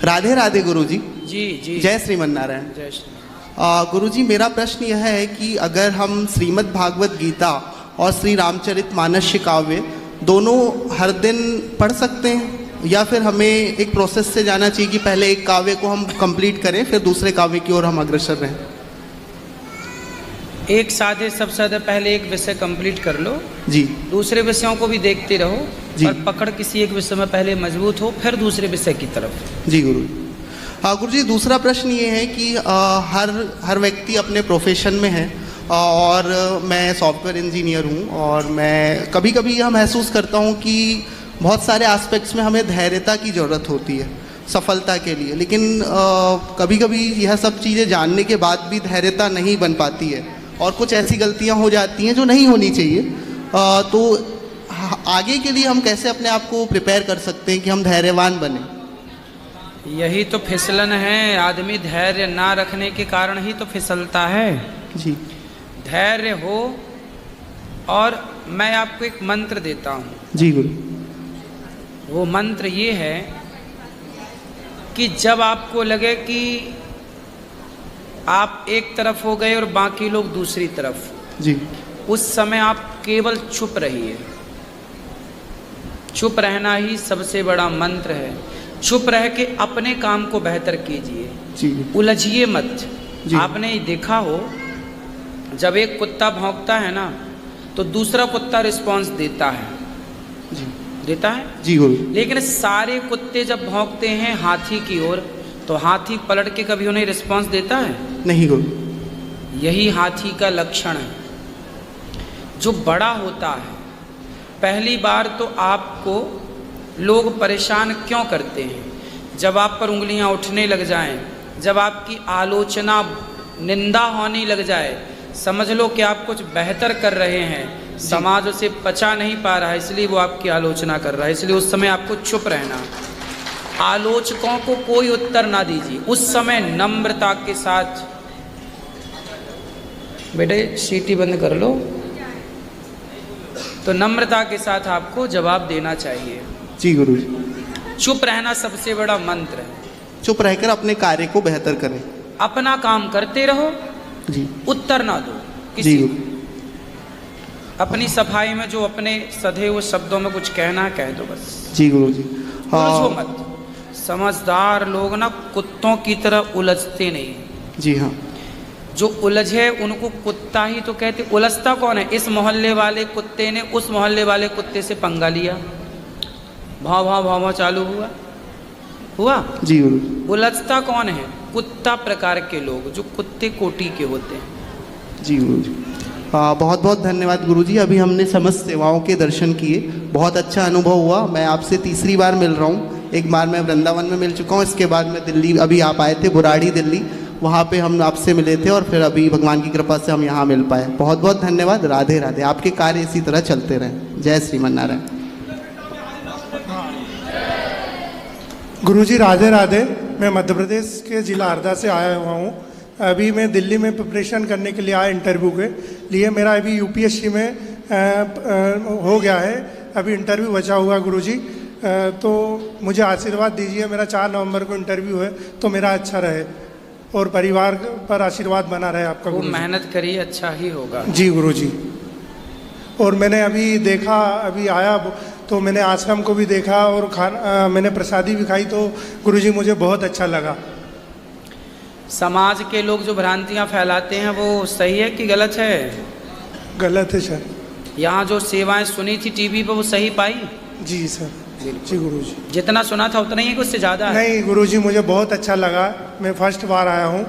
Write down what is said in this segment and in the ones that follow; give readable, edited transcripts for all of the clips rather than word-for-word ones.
राधे राधे गुरुजी। जी जी, जय श्रीमन नारायण। जय श्री। गुरुजी, मेरा प्रश्न यह है कि अगर हम श्रीमद् भागवत गीता और श्री रामचरितमानस काव्य दोनों हर दिन पढ़ सकते हैं, या फिर हमें एक प्रोसेस से जाना चाहिए कि पहले एक काव्य को हम कंप्लीट करें फिर दूसरे काव्य की ओर हम अग्रसर रहें? एक साथ सबसे ज़्यादा पहले एक विषय कंप्लीट कर लो जी। दूसरे विषयों को भी देखते रहो जी। और पकड़ किसी एक विषय में पहले मजबूत हो फिर दूसरे विषय की तरफ। जी गुरु। गुरुजी, दूसरा प्रश्न ये है कि हर व्यक्ति अपने प्रोफेशन में है और मैं सॉफ्टवेयर इंजीनियर हूँ, और मैं कभी कभी यह महसूस करता हूँ कि बहुत सारे एस्पेक्ट्स में हमें धैर्यता की ज़रूरत होती है सफलता के लिए, लेकिन कभी कभी यह सब चीज़ें जानने के बाद भी धैर्यता नहीं बन पाती है और कुछ ऐसी गलतियां हो जाती हैं जो नहीं होनी चाहिए। तो आगे के लिए हम कैसे अपने आप को प्रिपेयर कर सकते हैं कि हम धैर्यवान बने? यही तो फिसलन है, आदमी धैर्य ना रखने के कारण ही तो फिसलता है। जी। धैर्य हो, और मैं आपको एक मंत्र देता हूँ। जी गुरु। वो मंत्र ये है कि जब आपको लगे कि आप एक तरफ हो गए और बाकी लोग दूसरी तरफ, जी, उस समय आप केवल चुप रहिए। चुप रहना ही सबसे बड़ा मंत्र है। चुप रह के अपने काम को बेहतर कीजिए, जी, उलझिए मत। जी। आपने देखा हो, जब एक कुत्ता भौंकता है ना तो दूसरा कुत्ता रिस्पांस देता है। जी, देता है। जी गुरु। लेकिन सारे कुत्ते जब भौंकते हैं हाथी की ओर तो हाथी पलट के कभी उन्हें रिस्पांस देता है? नहीं गुरु। यही हाथी का लक्षण है। जो बड़ा होता है, पहली बार तो आपको लोग परेशान क्यों करते हैं? जब आप पर उंगलियां उठने लग जाएं, जब आपकी आलोचना निंदा होने लग जाए, समझ लो कि आप कुछ बेहतर कर रहे हैं, समाज उसे पचा नहीं पा रहा है, इसलिए वो आपकी आलोचना कर रहा है। इसलिए उस समय आपको चुप रहना, आलोचकों को कोई उत्तर ना दीजिए। उस समय नम्रता के साथ, बेटे सीटी बंद कर लो, तो नम्रता के साथ आपको जवाब देना चाहिए। जी गुरु। चुप रहना सबसे बड़ा मंत्र है। चुप रहकर अपने कार्य को बेहतर करें। अपना काम करते रहो, जी, उत्तर ना दो किसी जी को। अपनी सफाई में जो अपने सधे हुए शब्दों में कुछ कहना है कह दो बस। जी गुरु जी। उलझो मत। समझदार लोग ना कुत्तों की तरह उलझते नहीं। जी हाँ। जो उलझे उनको कुत्ता ही तो कहते। उलझता कौन है? इस मोहल्ले वाले कुत्ते ने उस मोहल्ले वाले कुत्ते से पंगा लिया, भाव भाव भाव भाव चालू हुआ। जी गुरु। उलझता कौन है? कुत्ता प्रकार के लोग जो कुत्ते कोटि के होते हैं। जी गुरु जी। बहुत बहुत धन्यवाद गुरु जी। अभी हमने समस्त सेवाओं के दर्शन किए, बहुत अच्छा अनुभव हुआ। मैं आपसे तीसरी बार मिल रहा हूँ। एक बार मैं वृंदावन में मिल चुका हूँ, इसके बाद मैं दिल्ली, अभी आप आए थे बुराड़ी दिल्ली, वहाँ पे हम आपसे मिले थे, और फिर अभी भगवान की कृपा से हम यहाँ मिल पाए। बहुत बहुत धन्यवाद। राधे राधे। आपके कार्य इसी तरह चलते रहें। जय श्रीमन नारायण। गुरुजी राधे राधे। मैं मध्य प्रदेश के जिला हरदा से आया हुआ हूँ। अभी मैं दिल्ली में प्रिपरेशन करने के लिए आया इंटरव्यू के लिए। मेरा अभी यूपीएससी में हो गया है, अभी इंटरव्यू बचा हुआ गुरुजी। तो मुझे आशीर्वाद दीजिए। मेरा 4 नवंबर को इंटरव्यू है, तो मेरा अच्छा रहे और परिवार पर आशीर्वाद बना रहे आपका। वो मेहनत करिए, अच्छा ही होगा। जी गुरुजी। और मैंने अभी देखा, अभी आया तो मैंने आश्रम को भी देखा और खाना मैंने प्रसादी भी खाई, तो गुरुजी मुझे बहुत अच्छा लगा। समाज के लोग जो भ्रांतियां फैलाते हैं वो सही है कि गलत है? गलत है सर। यहाँ जो सेवाएं सुनी थी टीवी पर वो सही पाई? जी सर। जी गुरुजी। जितना सुना था उतना ही कि उससे ज़्यादा? नहीं गुरुजी, मुझे बहुत अच्छा लगा। मैं फर्स्ट बार आया हूँ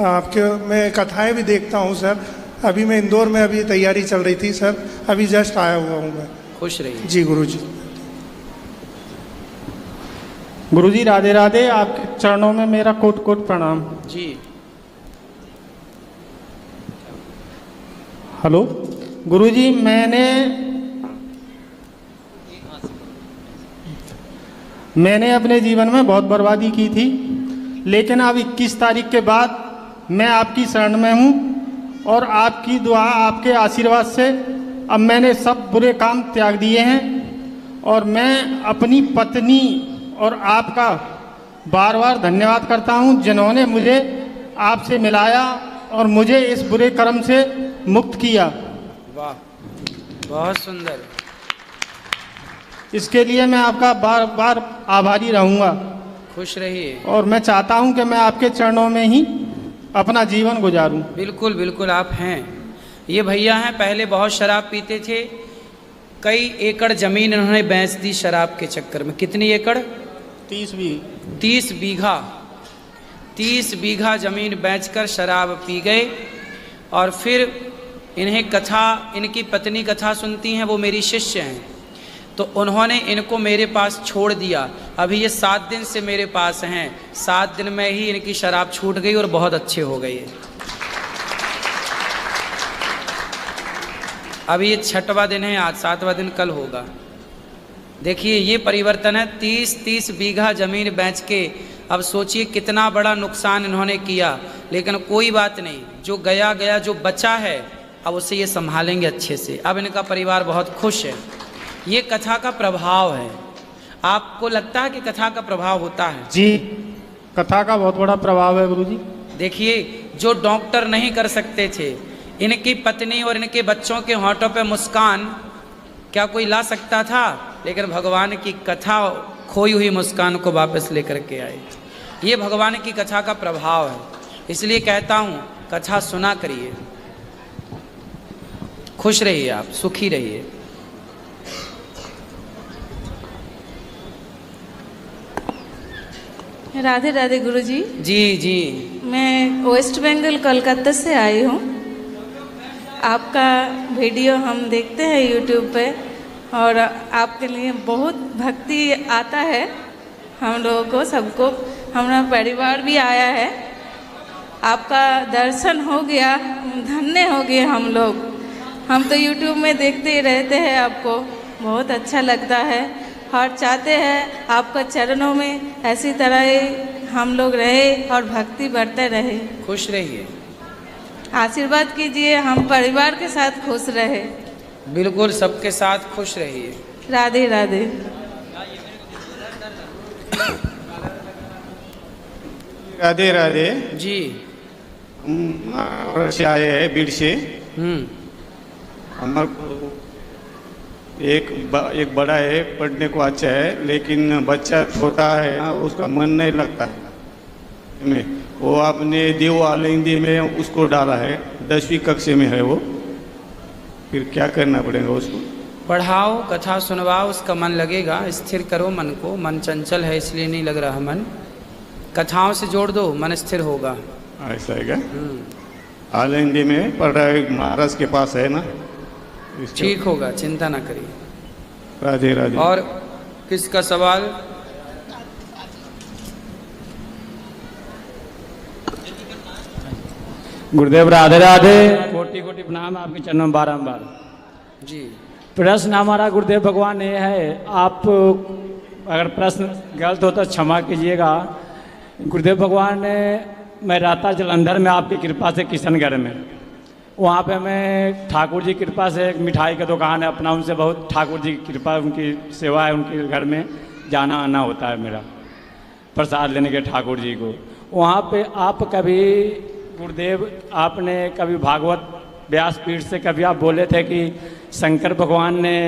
आपके। मैं कथाएं भी देखता हूँ सर। अभी मैं इंदौर में अभी तैयारी चल रही थी सर, अभी जस्ट आया हुआ हूँ मैं। खुश रहिए। जी गुरुजी। गुरुजी राधे राधे। आपके चरणों में मेरा कोट कोट प्रणाम। जी। हेलो गुरुजी, मैंने अपने जीवन में बहुत बर्बादी की थी, लेकिन अब 21 तारीख के बाद मैं आपकी शरण में हूँ, और आपकी दुआ, आपके आशीर्वाद से अब मैंने सब बुरे काम त्याग दिए हैं, और मैं अपनी पत्नी और आपका बार बार धन्यवाद करता हूँ जिन्होंने मुझे आपसे मिलाया और मुझे इस बुरे कर्म से मुक्त किया। वाह, बहुत सुंदर। इसके लिए मैं आपका बार बार आभारी रहूँगा खुश रहिए। और मैं चाहता हूँ कि मैं आपके चरणों में ही अपना जीवन गुजारूं। बिल्कुल बिल्कुल, आप हैं। ये भैया हैं, पहले बहुत शराब पीते थे, कई एकड़ ज़मीन इन्होंने बेच दी शराब के चक्कर में। कितनी एकड़? 30 बीघा 30 बीघा ज़मीन बेचकर शराब पी गए। और फिर इन्हें कथा, इनकी पत्नी कथा सुनती हैं, वो मेरी शिष्य हैं, तो उन्होंने इनको मेरे पास छोड़ दिया। अभी ये 7 दिन से मेरे पास हैं। 7 दिन में ही इनकी शराब छूट गई और बहुत अच्छे हो गए। अभी ये 6वां दिन है, आज 7वां दिन कल होगा। देखिए ये परिवर्तन है। 30 बीघा ज़मीन बेच के, अब सोचिए कितना बड़ा नुकसान इन्होंने किया, लेकिन कोई बात नहीं, जो गया गया, जो बचा है अब उसे ये संभालेंगे अच्छे से। अब इनका परिवार बहुत खुश है। ये कथा का प्रभाव है। आपको लगता है कि कथा का प्रभाव होता है? जी, कथा का बहुत बड़ा प्रभाव है गुरुजी। देखिए, जो डॉक्टर नहीं कर सकते थे, इनकी पत्नी और इनके बच्चों के होंठों पे मुस्कान क्या कोई ला सकता था? लेकिन भगवान की कथा खोई हुई मुस्कान को वापस लेकर के आए। ये भगवान की कथा का प्रभाव है। इसलिए कहता हूँ, कथा सुना करिए, खुश रहिए, आप सुखी रहिए। राधे राधे गुरुजी। जी जी। मैं वेस्ट बंगाल कोलकाता से आई हूँ। आपका वीडियो हम देखते हैं यूट्यूब पे, और आपके लिए बहुत भक्ति आता है हम लोगों को, सबको। हमारा परिवार भी आया है, आपका दर्शन हो गया, धन्य हो गए हम लोग। हम तो यूट्यूब में देखते ही रहते हैं आपको, बहुत अच्छा लगता है और चाहते हैं आपका चरणों में ऐसी तरह ही हम लोग रहे और भक्ति बढ़ते रहे। खुश रहिए, आशीर्वाद कीजिए, हम परिवार के साथ खुश रहे। बिल्कुल, सबके साथ खुश रहिए। राधे राधे। राधे राधे जी। हम से आए हैं, बीड़ से। हमारे को एक बड़ा है, पढ़ने को अच्छा है, लेकिन बच्चा छोटा है, उसका मन नहीं लगता है। वो आपने देव आलिंदी में उसको डाला है, 10वीं कक्षा में है वो। फिर क्या करना पड़ेगा उसको? पढ़ाओ, कथा सुनवाओ, उसका मन लगेगा। स्थिर करो मन को। मन चंचल है इसलिए नहीं लग रहा मन। कथाओं से जोड़ दो, मन स्थिर होगा। ऐसा है क्या? आलिंदी में पढ़ रहा है, महाराज के पास है ना। ठीक होगा, चिंता ना करिए। राधे राधे। और किसका सवाल? गुरुदेव राधे राधे। कोटि कोटि प्रणाम आपके चरणों में बारंबार। जी। प्रश्न हमारा गुरुदेव भगवान ये है, आप अगर प्रश्न गलत हो तो क्षमा कीजिएगा। गुरुदेव भगवान ने, मैं रहता जलंधर में आपकी कृपा से किशनगढ़ में, वहाँ पे मैं ठाकुर जी की कृपा से एक मिठाई का दुकान है अपना, उनसे बहुत ठाकुर जी की कृपा, उनकी सेवा है, उनके घर में जाना आना होता है मेरा प्रसाद लेने के ठाकुर जी को। वहाँ पे आप कभी गुरुदेव, आपने कभी भागवत व्यासपीठ से कभी आप बोले थे कि शंकर भगवान ने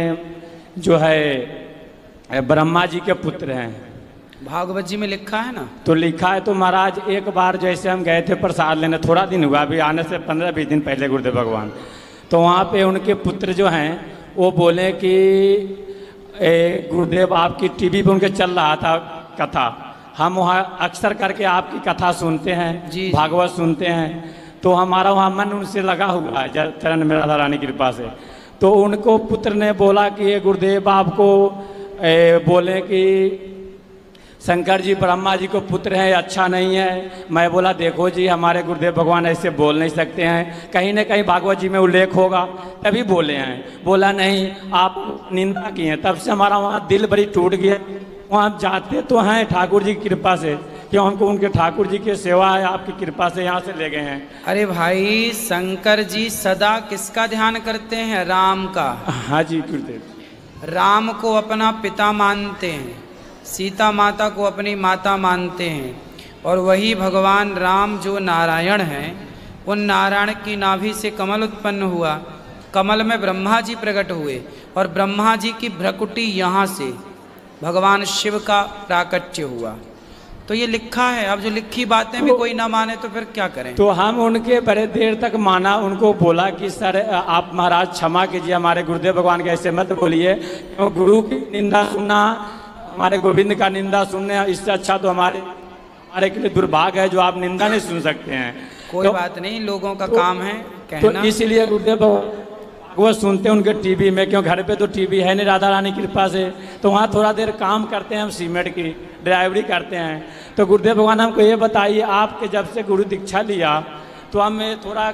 जो है ब्रह्मा जी के पुत्र हैं। भागवत जी में लिखा है ना? तो लिखा है। तो महाराज एक बार जैसे हम गए थे प्रसाद लेने, थोड़ा दिन हुआ अभी आने से 15-20 दिन पहले गुरुदेव भगवान, तो वहाँ पे उनके पुत्र जो हैं वो बोले कि गुरुदेव आपकी टीवी पे उनके चल रहा था कथा, हम वहाँ अक्सर करके आपकी कथा सुनते हैं, जी। भागवत सुनते हैं, तो हमारा वहाँ मन उनसे लगा हुआ है चरण में राधा रानी की कृपा से। तो उनको पुत्र ने बोला कि ये गुरुदेव आपको बोले कि शंकर जी ब्रह्मा जी को पुत्र हैं, अच्छा नहीं है। मैं बोला देखो जी, हमारे गुरुदेव भगवान ऐसे बोल नहीं सकते हैं, कहीं ना कहीं भागवत जी में उल्लेख होगा तभी बोले हैं। बोला नहीं, आप निंदा किए हैं। तब से हमारा वहाँ दिल बड़ी टूट गया। वहाँ जाते तो हैं ठाकुर जी की कृपा से, क्यों हमको उनके ठाकुर जी की सेवा है, आपकी कृपा से यहाँ से ले गए हैं। अरे भाई, शंकर जी सदा किसका ध्यान करते हैं? राम का। हाँ जी गुरुदेव। राम को अपना पिता मानते हैं, सीता माता को अपनी माता मानते हैं, और वही भगवान राम जो नारायण हैं, उन नारायण की नाभि से कमल उत्पन्न हुआ, कमल में ब्रह्मा जी प्रकट हुए, और ब्रह्मा जी की भ्रकुटी यहाँ से भगवान शिव का प्राकट्य हुआ। तो ये लिखा है। अब जो लिखी बातें भी कोई ना माने तो फिर क्या करें। तो हम उनके बड़े देर तक माना, उनको बोला कि सर आप महाराज क्षमा कीजिए, हमारे गुरुदेव भगवान के ऐसे मत बोलिए, क्यों गुरु की निंदा सुनना, हमारे गोविंद का निंदा सुनने, इससे अच्छा तो हमारे के लिए दुर्भाग्य है जो आप निंदा नहीं सुन सकते हैं। कोई बात नहीं, लोगों का काम है कहना। तो इसलिए गुरुदेव वो सुनते हैं उनके टीवी में, क्यों घर पे तो टीवी है नहीं राधा रानी की कृपा से, तो वहाँ थोड़ा देर काम करते हैं, हम सीमेंट की ड्राइवरी करते हैं। तो गुरुदेव भगवान हमको ये बताइए, आपके जब से गुरु दीक्षा लिया तो हमें थोड़ा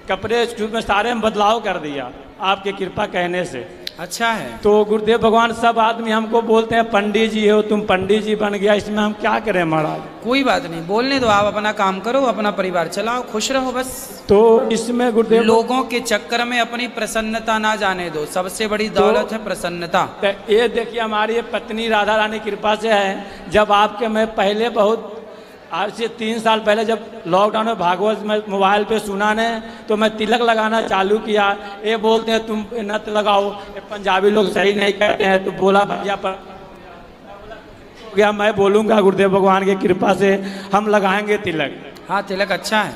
कपड़े में सारे में बदलाव कर दिया आपकी कृपा कहने से। अच्छा है। तो गुरुदेव भगवान सब आदमी हमको बोलते हैं पंडित जी हो तुम, पंडित जी बन गया, इसमें हम क्या करें महाराज। कोई बात नहीं, बोलने दो, आप अपना काम करो, अपना परिवार चलाओ, खुश रहो बस। तो इसमें गुरुदेव लोगों के चक्कर में अपनी प्रसन्नता ना जाने दो, सबसे बड़ी दौलत है प्रसन्नता। तो ये देखिए हमारी पत्नी राधा रानी कृपा से है, जब आपके मैं पहले बहुत आज से 3 साल पहले जब लॉकडाउन में भागवत में मोबाइल पे सुना ने, तो मैं तिलक लगाना चालू किया। ये बोलते हैं तुम नत लगाओ, ये पंजाबी लोग सही नहीं कहते हैं, तो बोला भैया पर गया, मैं बोलूँगा गुरुदेव भगवान की कृपा से हम लगाएंगे तिलक। हाँ तिलक अच्छा है,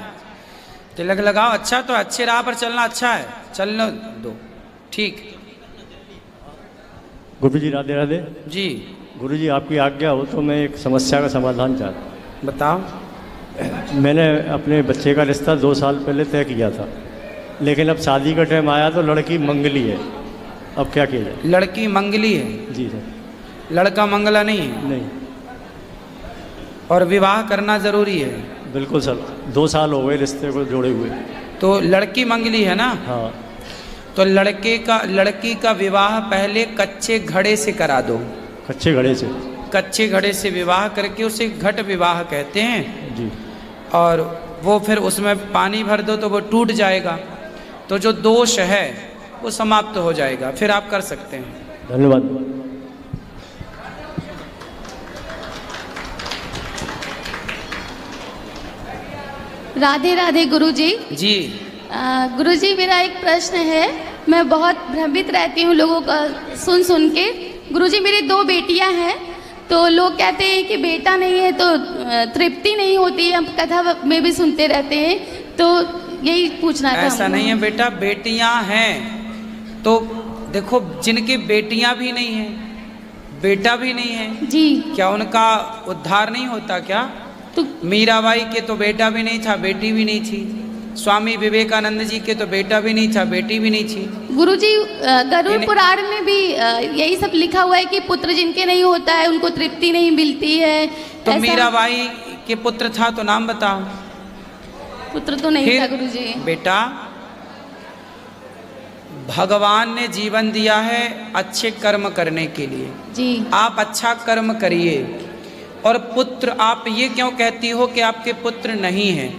तिलक लगाओ, अच्छा तो अच्छे राह पर चलना अच्छा है, चलने दो। ठीक गुरु जी राधे राधे। जी गुरु जी आपकी आज्ञा हो तो मैं एक समस्या का समाधान चाहता हूँ। बताओ। मैंने अपने बच्चे का रिश्ता 2 साल पहले तय किया था, लेकिन अब शादी का टाइम आया तो लड़की मंगली है, अब क्या किया जाए। लड़की मंगली है? जी सर। लड़का मंगला नहीं है? नहीं। और विवाह करना जरूरी है? बिल्कुल सर, 2 साल हो गए रिश्ते को जोड़े हुए। तो लड़की मंगली है ना? हाँ। तो लड़की का विवाह पहले कच्चे घड़े से करा दो। कच्चे घड़े से? कच्चे घड़े से विवाह करके उसे घट विवाह कहते हैं जी। और वो फिर उसमें पानी भर दो तो वो टूट जाएगा, तो जो दोष है वो समाप्त हो जाएगा, फिर आप कर सकते हैं। धन्यवाद। राधे राधे गुरुजी। जी। गुरुजी मेरा एक प्रश्न है, मैं बहुत भ्रमित रहती हूँ लोगों का सुन के। गुरुजी मेरी 2 बेटियाँ हैं, तो लोग कहते हैं कि बेटा नहीं है तो तृप्ति नहीं होती है, हम कथा में भी सुनते रहते हैं, तो यही पूछना था। ऐसा नहीं है बेटा, बेटियां हैं तो देखो, जिनकी बेटियां भी नहीं हैं, बेटा भी नहीं है जी, क्या उनका उद्धार नहीं होता क्या? तो मीराबाई के तो बेटा भी नहीं था, बेटी भी नहीं थी। स्वामी विवेकानंद जी के तो बेटा भी नहीं था, बेटी भी नहीं थी। गुरुजी गरुड़ पुराण में भी यही सब लिखा हुआ है कि पुत्र जिनके नहीं होता है उनको तृप्ति नहीं मिलती है। तो मीराबाई के पुत्र था तो नाम बताओ। पुत्र तो नहीं था गुरुजी। बेटा, भगवान ने जीवन दिया है अच्छे कर्म करने के लिए जी। आप अच्छा कर्म करिए। और पुत्र, आप ये क्यों कहती हो कि आपके पुत्र नहीं हैं?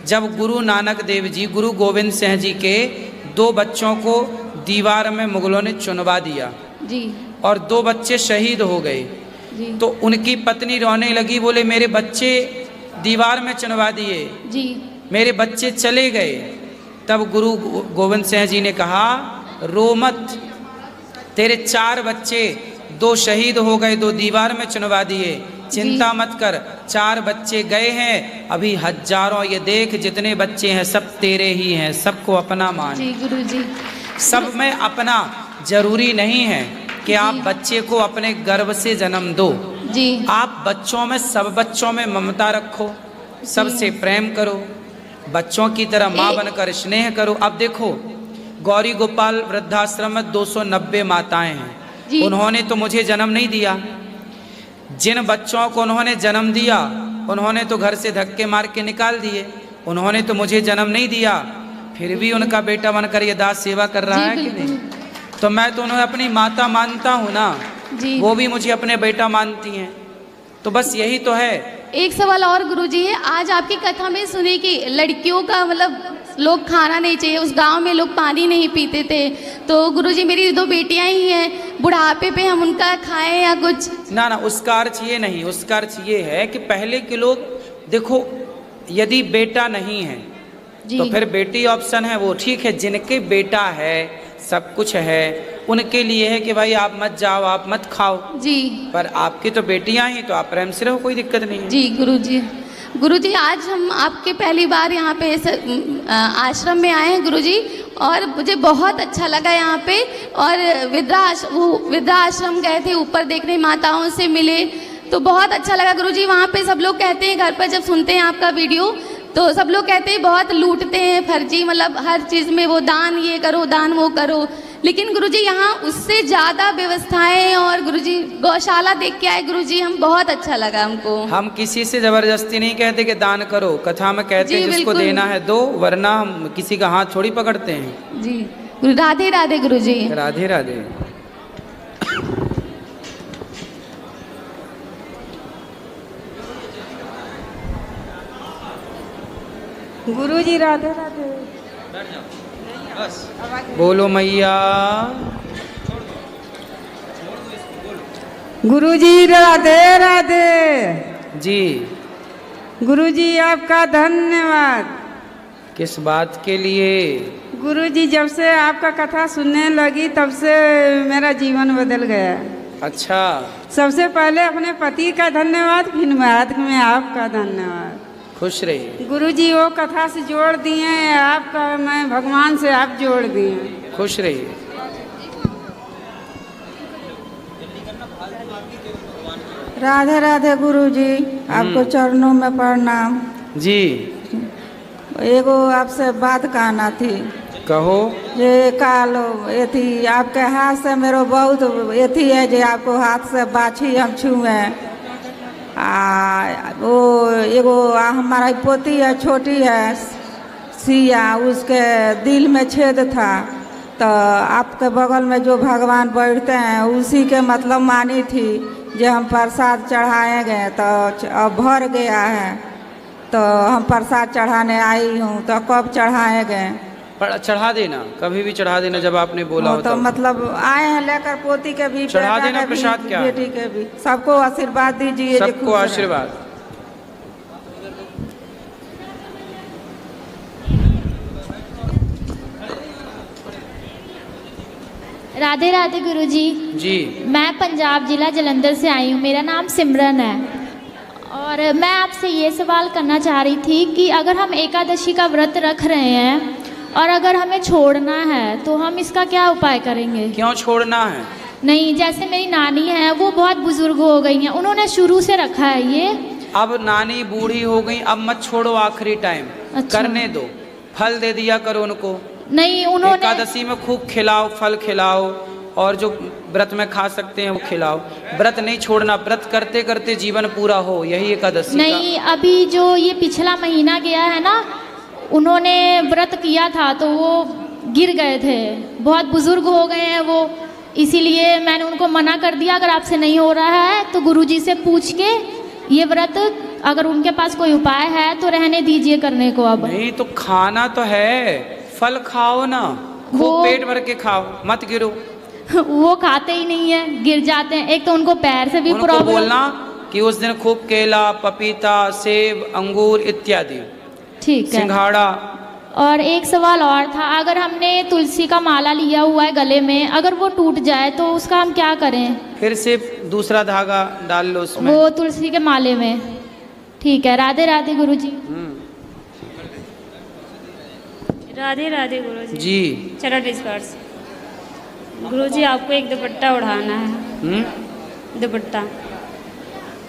जब गुरु नानक देव जी, गुरु गोविंद सिंह जी के 2 बच्चों को दीवार में मुगलों ने चुनवा दिया जी, और 2 बच्चे शहीद हो गए जी, तो उनकी पत्नी रोने लगी, बोले मेरे बच्चे दीवार में चुनवा दिए जी, मेरे बच्चे चले गए। तब गुरु गोविंद सिंह जी ने कहा, रो मत, तेरे 4 बच्चे, 2 शहीद हो गए, 2 दीवार में चुनवा दिए, चिंता मत कर, 4 बच्चे गए हैं, अभी हजारों, ये देख जितने बच्चे हैं सब तेरे ही हैं, सबको अपना मान। जी गुरुजी। सब में अपना जरूरी नहीं है कि आप बच्चे को अपने गर्भ से जन्म दो जी। आप बच्चों में, सब बच्चों में ममता रखो, सबसे प्रेम करो, बच्चों की तरह माँ बनकर स्नेह करो। अब देखो, गौरी गोपाल वृद्धाश्रम में 290 माताएं हैं, उन्होंने तो मुझे जन्म नहीं दिया। जिन बच्चों को उन्होंने जन्म दिया उन्होंने तो घर से धक्के मार के निकाल दिए, उन्होंने तो मुझे जन्म नहीं दिया, फिर भी उनका बेटा बनकर ये दास सेवा कर रहा है कि नहीं? तो मैं तो उन्हें अपनी माता मानता हूँ ना, वो भी मुझे अपने बेटा मानती हैं, तो बस यही तो है। एक सवाल और गुरुजी है, आज आपकी कथा में सुने कि लड़कियों का मतलब लोग खाना नहीं चाहिए, उस गांव में लोग पानी नहीं पीते थे। तो गुरुजी मेरी 2 बेटियां ही हैं, बुढ़ापे पे हम उनका खाएं या कुछ? ना ना, उसका अर्थ ये नहीं, उसका अर्थ ये है कि पहले के लोग देखो, यदि बेटा नहीं है तो फिर बेटी ऑप्शन है, वो ठीक है। जिनके बेटा है, सब कुछ है, उनके लिए है कि भाई आप मत जाओ, आप मत खाओ जी। पर आपकी तो बेटियां ही, तो आप प्रेम से रहो, कोई दिक्कत नहीं है। जी गुरुजी आज हम आपके पहली बार यहाँ पे आश्रम में आए हैं गुरुजी, और मुझे बहुत अच्छा लगा यहाँ पे। और वृद्धा आश्रम गए थे, ऊपर देखने माताओं से मिले तो बहुत अच्छा लगा गुरुजी। वहाँ पे सब लोग कहते हैं, घर पर जब सुनते हैं आपका वीडियो तो सब लोग कहते हैं बहुत लूटते हैं, फर्जी, मतलब हर चीज़ में वो दान ये करो, दान वो करो। लेकिन गुरुजी यहाँ उससे ज़्यादा व्यवस्थाएं, और गुरुजी गौशाला देख के आए गुरुजी, हम बहुत अच्छा लगा हमको। हम किसी से जबरदस्ती नहीं कहते कि दान करो, कथा में कहते हैं जिसको देना है दो, वरना हम किसी का हाथ थोड़ी पकड़ते हैं। जी राधे राधे गुरुजी। राधे राधे। गुरुजी राधे राधे। बोलो मैया। गुरुजी राधे राधे। जी गुरुजी आपका धन्यवाद। किस बात के लिए? गुरुजी जब से आपका कथा सुनने लगी तब से मेरा जीवन बदल गया। अच्छा। सबसे पहले अपने पति का धन्यवाद, फिर बाद में आपका धन्यवाद। खुश रहिए। गुरुजी वो कथा से जोड़ दिए, आपका मैं भगवान से आप जोड़ दिए। खुश रहिए। राधे राधे गुरुजी, आपको चरणों में प्रणाम। जी एगो आपसे बात कहना थी। कहो। ये काल ये थी आपके हाथ से मेरे बहुत ये थी है जो आपको हाथ से बाछी हम छुए। वो एगो हमारा पोती है, छोटी है सिया, उसके दिल में छेद था। तो आपके बगल में जो भगवान बैठते हैं उसी के मतलब मानी थी जो हम प्रसाद चढ़ाए गए, तो अब भर गया है तो हम प्रसाद चढ़ाने आई हूँ। तो कब चढ़ाए गए? चढ़ा देना, कभी भी चढ़ा देना जब आपने बोला हो। तो मतलब आए हैं लेकर, पोती के भी चढ़ा देना प्रसाद, क्या बेटी के भी, सबको आशीर्वाद दीजिए। सबको आशीर्वाद। राधे राधे गुरुजी। जी मैं पंजाब जिला जलंधर से आई हूँ, मेरा नाम सिमरन है। और मैं आपसे ये सवाल करना चाह रही थी कि अगर हम एकादशी का व्रत रख रहे हैं और अगर हमें छोड़ना है तो हम इसका क्या उपाय करेंगे? क्यों छोड़ना है? नहीं, जैसे मेरी नानी है वो बहुत बुजुर्ग हो गई हैं, उन्होंने शुरू से रखा है ये। अब नानी बूढ़ी हो गई, अब मत छोड़ो, आखिरी टाइम। अच्छा। करने दो, फल दे दिया करो उनको। नहीं, उन्होंने एकादशी में खूब खिलाओ, फल खिलाओ, और जो व्रत में खा सकते हैं वो खिलाओ। व्रत नहीं छोड़ना, व्रत करते करते जीवन पूरा हो, यही एकादशी नहीं का। अभी जो ये पिछला महीना गया है ना, उन्होंने व्रत किया था तो वो गिर गए थे, बहुत बुजुर्ग हो गए हैं वो, इसीलिए मैंने उनको मना कर दिया अगर आपसे नहीं हो रहा है तो गुरुजी से पूछ के ये व्रत अगर उनके पास कोई उपाय है तो रहने दीजिए करने को। अब नहीं तो खाना तो है, फल खाओ ना, खूब पेट भर के खाओ, मत गिरो। वो खाते ही नहीं है, गिर जाते हैं। एक तो उनको पैर से भी प्रॉब्लम। बोलना कि उस दिन खूब केला, पपीता, सेब, अंगूर इत्यादि, ठीक है, सिंघाड़ा। और एक सवाल और था, अगर हमने तुलसी का माला लिया हुआ है गले में, अगर वो टूट जाए तो उसका हम क्या करें? फिर से दूसरा धागा डाल लो उसमें, वो तुलसी के माले में। ठीक है, राधे राधे गुरुजी। राधे राधे गुरुजी। जी चरण स्पर्श। गुरुजी आपको एक दुपट्टा उड़ाना है। दुपट्टा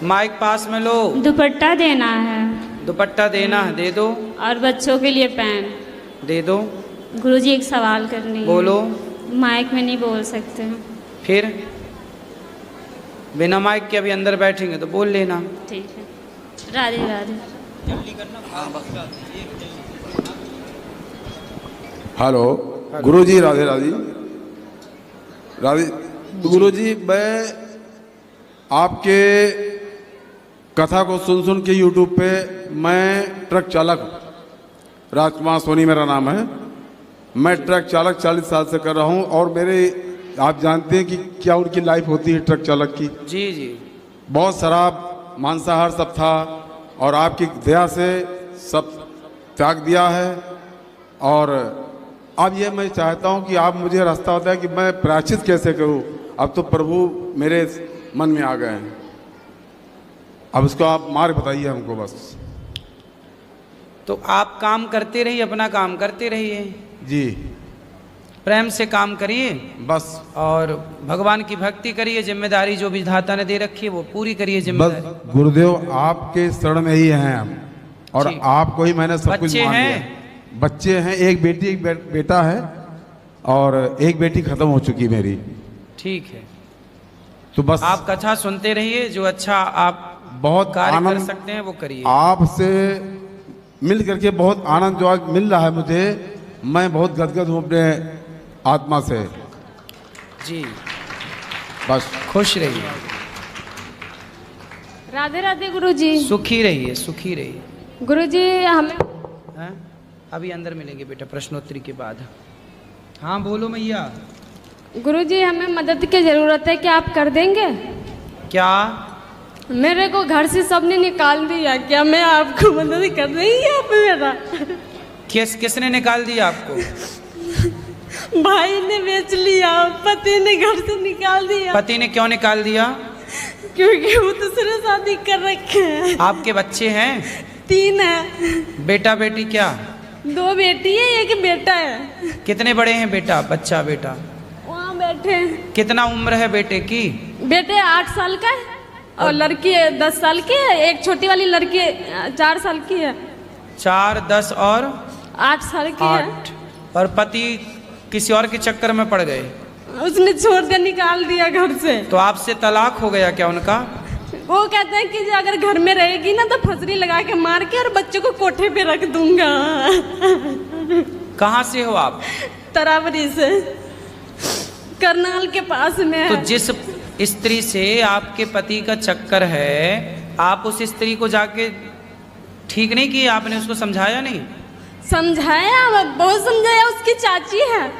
माइक पास में लो। दुपट्टा देना है। दुपट्टा देना है, दे दो। और बच्चों के लिए पैन दे दो। गुरुजी एक सवाल करनी है। बोलो। माइक में नहीं बोल सकते। फिर बिना माइक के अभी अंदर बैठेंगे तो बोल लेना। ठीक है, राधे राधे। हेलो गुरुजी, राधे राधे राधे। गुरुजी, मैं आपके कथा को सुन सुन के यूट्यूब पे, मैं ट्रक चालक हूँ, राजकुमार सोनी मेरा नाम है। मैं ट्रक चालक 40 साल से कर रहा हूं और मेरे आप जानते हैं कि क्या उनकी लाइफ होती है ट्रक चालक की। जी जी। बहुत शराब मांसाहार सब था और आपकी दया से सब त्याग दिया है। और अब ये मैं चाहता हूं कि आप मुझे रास्ता बताएं कि मैं प्रायश्चित कैसे करूं। अब तो प्रभु मेरे मन में आ गए हैं, अब उसको आप मार्ग बताइए हमको बस। तो आप काम करते रहिए, अपना काम करते रहिए जी, प्रेम से काम करिए बस, और भगवान की भक्ति करिए। जिम्मेदारी जो विधाता ने दे रखी है वो पूरी करिए जिम्मेदारी। बस गुरुदेव आपके शरण में ही हैं हम, और आपको ही मैंने सब कुछ मान लिया। बच्चे हैं, एक बेटी एक बेटा है, और एक बेटी खत्म हो चुकी मेरी। ठीक है, तो बस आप कथा सुनते रहिए, जो अच्छा आप बहुत कार्य कर आनंद सकते हैं वो करिए। आपसे मिल करके बहुत आनंद जो आज मिल रहा है मुझे, मैं बहुत गदगद हूँ अपने आत्मा से। जी बस खुश रहिए, राधे राधे गुरुजी। सुखी रहिए, सुखी रहिए। गुरुजी हमें हैं? अभी अंदर मिलेंगे बेटा प्रश्नोत्तरी के बाद। हाँ बोलो मैया। गुरुजी हमें मदद की जरूरत है, क्या आप कर देंगे? क्या? मेरे को घर से सबने निकाल दिया, क्या मैं आपको मदद कर देंगे आप मेरा? किसने निकाल दिया आपको? भाई ने बेच लिया, पति ने घर से निकाल दिया। पति ने क्यों निकाल दिया? क्योंकि वो दूसरे शादी कर रखे हैं। आपके बच्चे हैं? 3 है। बेटा बेटी क्या? 2 बेटी है, 1 बेटा है। कितने बड़े हैं बेटा? बच्चा बेटा वहाँ बैठे हैं। कितना उम्र है बेटे की? बेटे 8 साल का है और लड़की 10 साल की है। एक छोटी वाली लड़की 4 साल की है। 4, 10 और 8 साल की 8। है। और पति किसी और के चक्कर में पड़ गए? उसने छोड़ के निकाल दिया घर से। तो आपसे तलाक हो गया क्या उनका? वो कहते हैं कि जो अगर घर में रहेगी ना तो फसरी लगा के मार के और बच्चों को कोठे पे रख दूंगा। कहाँ से हो आप? तरावरी से, करनाल के पास में है। तो जिस स्त्री से आपके पति का चक्कर है, आप उस स्त्री को जाके ठीक नहीं किया? आपने उसको समझाया नहीं? समझाया, बहुत समझाया। उसकी चाची है,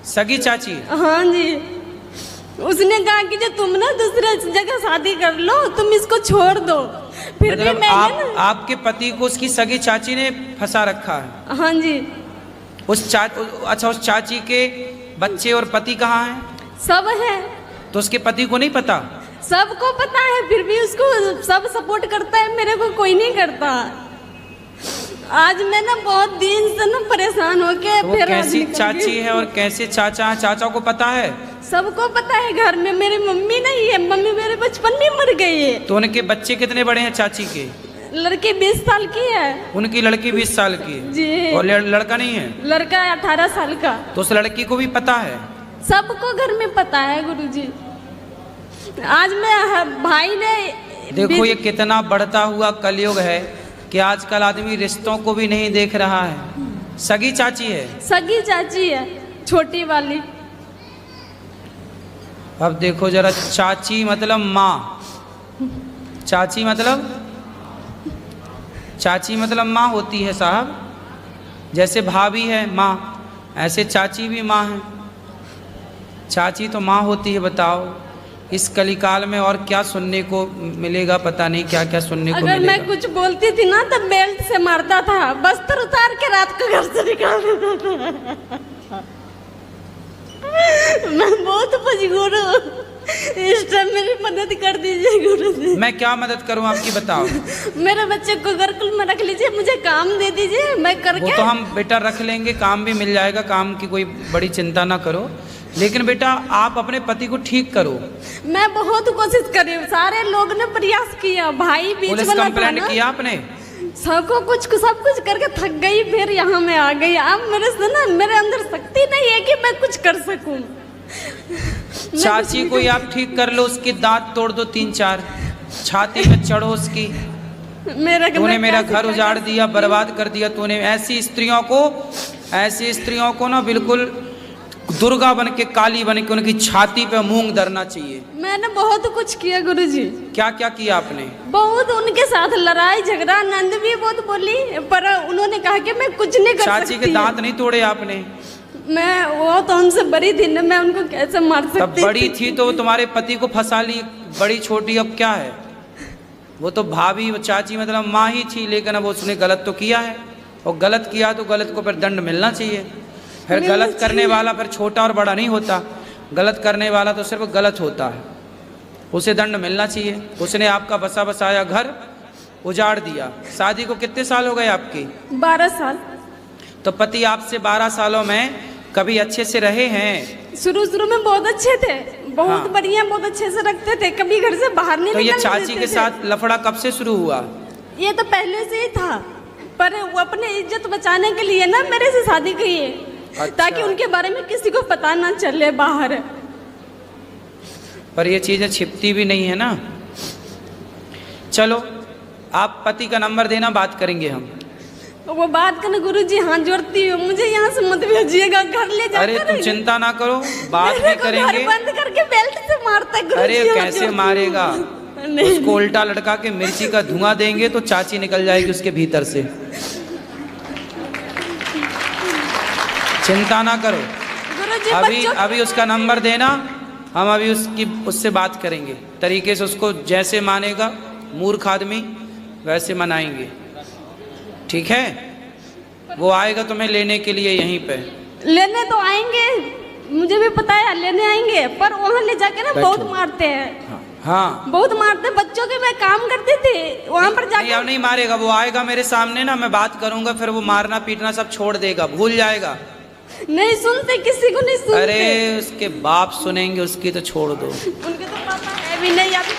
सगी चाची। हाँ जी। उसने कहा कि जो तुम ना दूसरे जगह शादी कर लो, तुम इसको छोड़ दो। फिर मतलब भी मैंने आपके पति को उसकी सगी चाची ने फंसा रखा है? हाँ जी। अच्छा, उस चाची के बच्चे और पति कहाँ हैं? सब है। तो उसके पति को नहीं पता? सबको पता है, फिर भी उसको सब सपोर्ट करता है, मेरे को कोई नहीं करता। आज मैं ना बहुत दिन से ना परेशान होके तो फिर कैसी चाची है और कैसे चाचा है? चाचा को पता है? सबको पता है। घर में मेरी मम्मी नहीं है, मम्मी मेरे बचपन में मर गई है। तो उनके बच्चे कितने बड़े हैं चाची के? लड़की 20 साल की है। उनकी लड़की 20 साल की है जी। और लड़का नहीं है? लड़का 18 साल का। तो उस लड़की को भी पता है? सबको घर में पता है गुरुजी। आज मैं भाई ने देखो ये कितना बढ़ता हुआ कलयुग है कि आजकल आदमी रिश्तों को भी नहीं देख रहा है। सगी चाची है? सगी चाची है, छोटी वाली। अब देखो जरा, चाची मतलब माँ, चाची मतलब माँ होती है साहब। जैसे भाभी है माँ, ऐसे चाची भी माँ है। चाची तो माँ होती है। बताओ इस कलिकाल में और क्या सुनने को मिलेगा, पता नहीं क्या क्या सुनने को मिलेगा। अगर मैं कुछ बोलती थी ना तो बेल्ट से मारता था, बस्तर उतार के रात को घर से निकाल देता था। मैं बहुत मजबूर हूँ, इस टाइम मेरी मदद कर दीजिए गुरुजी। मैं क्या मदद करूँ आपकी, बताओ। मेरे बच्चे को गुरुकुल में रख लीजिए, मुझे काम दे दीजिए, मैं करके। वो तो हम बेटा रख लेंगे, काम भी मिल जाएगा, काम की कोई बड़ी चिंता ना करो। लेकिन बेटा आप अपने पति को ठीक करो। मैं बहुत कोशिश करी, सारे लोग ने प्रयास किया, भाई बीच पुलिस कंप्लेंट किया आपने? सब कुछ करके थक गई, फिर यहाँ मैं आ गई। अब मेरे से ना मेरे अंदर शक्ति नहीं है कि मैं कुछ कर सकूं। चाची को ही आप ठीक कर लो, उसके दांत तोड़ दो 3-4, छाती में चढ़ो उसकी। तूने मेरा घर उजाड़ दिया, बर्बाद कर दिया तूने। ऐसी स्त्रियों को ना बिल्कुल दुर्गा बन के, काली बन के उनकी छाती पे मूंग धरना चाहिए। मैंने बहुत कुछ किया गुरुजी। क्या क्या किया आपने? बहुत उनके साथ लड़ाई झगड़ा, नंद भी बहुत बोली, पर उन्होंने कहा कि मैं कुछ नहीं कर सकती। चाची के दांत नहीं तोड़े आपने? मैं, वो तो हमसे बड़ी थी ना, मैं उनको कैसे मार सकती? तब बड़ी थी तो वो तुम्हारे पति को फंसा ली, बड़ी छोटी अब क्या है? वो तो भाभी, वो चाची मतलब माँ ही थी, लेकिन अब उसने गलत तो किया है, और गलत किया तो गलत को फिर दंड मिलना चाहिए। फिर गलत करने वाला फिर छोटा और बड़ा नहीं होता, गलत करने वाला तो सिर्फ गलत होता है, उसे दंड मिलना चाहिए। उसने आपका बसा बसाया घर उजाड़ दिया। शादी को कितने साल हो गए आपकी? 12 साल। तो पति आपसे 12 सालों में कभी अच्छे से रहे हैं? शुरू में बहुत अच्छे थे, बहुत हाँ। बढ़िया, बहुत अच्छे से रखते थे, कभी घर से बाहर नहीं तो ये निकलने चाची देते के थे। साथ लफड़ा कब से शुरू हुआ? ये तो पहले से ही था, पर वो अपने इज्जत बचाने के लिए ना मेरे से शादी की है। अच्छा। ताकि उनके बारे में किसी को पता ना चले बाहर। पर ये चीजें छिपती भी नहीं है ना। चलो आप पति का नंबर देना, बात करेंगे हम। वो बात करने गुरुजी हाथ जोड़ती हूँ, मुझे यहाँ से मत भेजिएगा, घर ले जाकर। अरे तुम चिंता ना करो, बात भी करेंगे। घर बंद करके बेल्ट से मारता है गुरुजी। अरे कैसे मारेगा? उसको उल्टा लटका के मिर्ची का धुआं देंगे तो चाची निकल जाएगी उसके भीतर से। चिंता ना करो, अभी उसका नंबर देना, हम अभी उससे बात करेंगे, तरीके से उसको जैसे मानेगा मूर्ख आदमी वैसे मनाएंगे, ठीक है? वो आएगा तुम्हें लेने के लिए, यहीं पे लेने तो आएंगे, मुझे भी पता है लेने आएंगे, पर वहाँ ले जाके ना बहुत मारते हैं। हाँ बहुत मारते। बच्चों के मैं काम करती थी वहाँ पर जाके। नहीं मारेगा, वो आएगा मेरे सामने ना, मैं बात करूंगा, फिर वो मारना पीटना सब छोड़ देगा, भूल जाएगा। नहीं सुनते, किसी को नहीं सुनते। अरे उसके बाप सुनेंगे, उसकी तो छोड़ दो। उनके तो पापा है भी नहीं, अभी